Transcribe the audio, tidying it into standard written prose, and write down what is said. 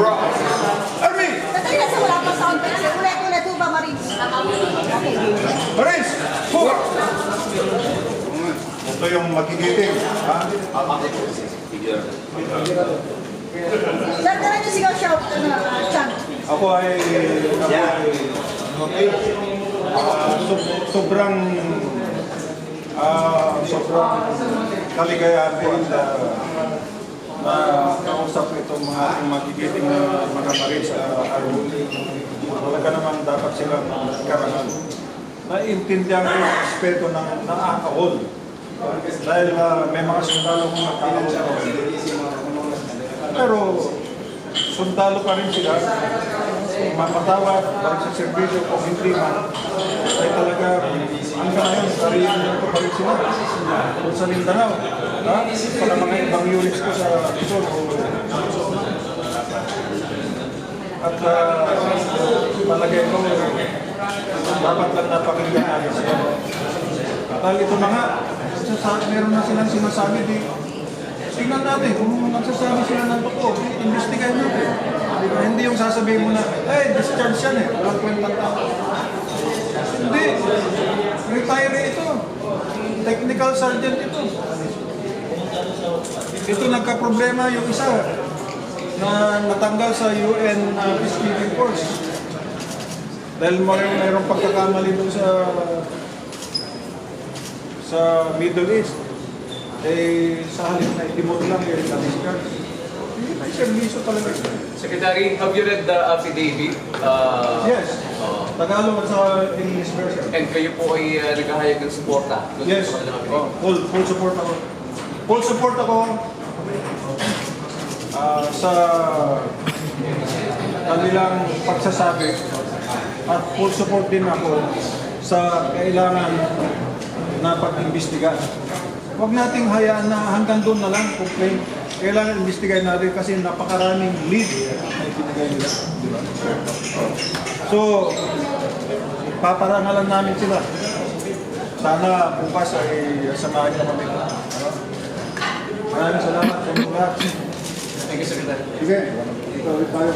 Army! Tatay na sa wala pa sound effects. Ulit-ulit po ba, Marines? Okay. Marines! Forward! Ito yung magigiting. Ha? Sir, tara niyo sigaw shout. Chant. Ako ay sobrang kaligayahan ko na kausap itong mga ating magigiting na mga Marines sa Army. Talaga naman dapat silang karangan. Naiintindihan ko yung aspeto ng nakakahol. Dahil may mga sundalo kong nakakahol. Pero sundalo pa rin sila. Mapatawad, balik sa servisyo kung hindi man, ay talaga hanggang ngayon, sarili ko pa rin sila. Kung sa Mindanao, para mga ibang units ko sa Luzon. At palagay ko, dapat lang napakinggan natin siya. Dahil ito na nga, meron na silang sinasabi di. Tingnan natin kung nagsasabi sila ng totoo, investigate natin. Diba? Hindi yung sasabihin mo na, discharge yan walang kwentang tao. Hindi, retiree ito. Technical sergeant ito. Ito nagka-problema yung isa na natanggal sa UN peacekeeping force. Dahil mayroong pagkakamali doon sa Middle East. Sa halip na itimot lang yung na-discharge. May servisyo talaga ito. Secretary, have you read the affidavit? Yes. Tagalog at sa English version. And kayo po ay naghahayag ng suporta? Yes. Full support ako. Full support ako sa kanilang pagsasabi at full support din ako sa kailangan na pag-imbestiga. Huwag nating hayaan na hanggang doon na lang complain. Kailangan imbestigahin natin kasi napakaraming lead na ibinigay nila. Diba? So, paparangalan namin sila. Sana bukas ay samahan niyo kami. Maraming salamat sa mga lahat. Thank you, Secretary. Sige, ikaw ulit tayo.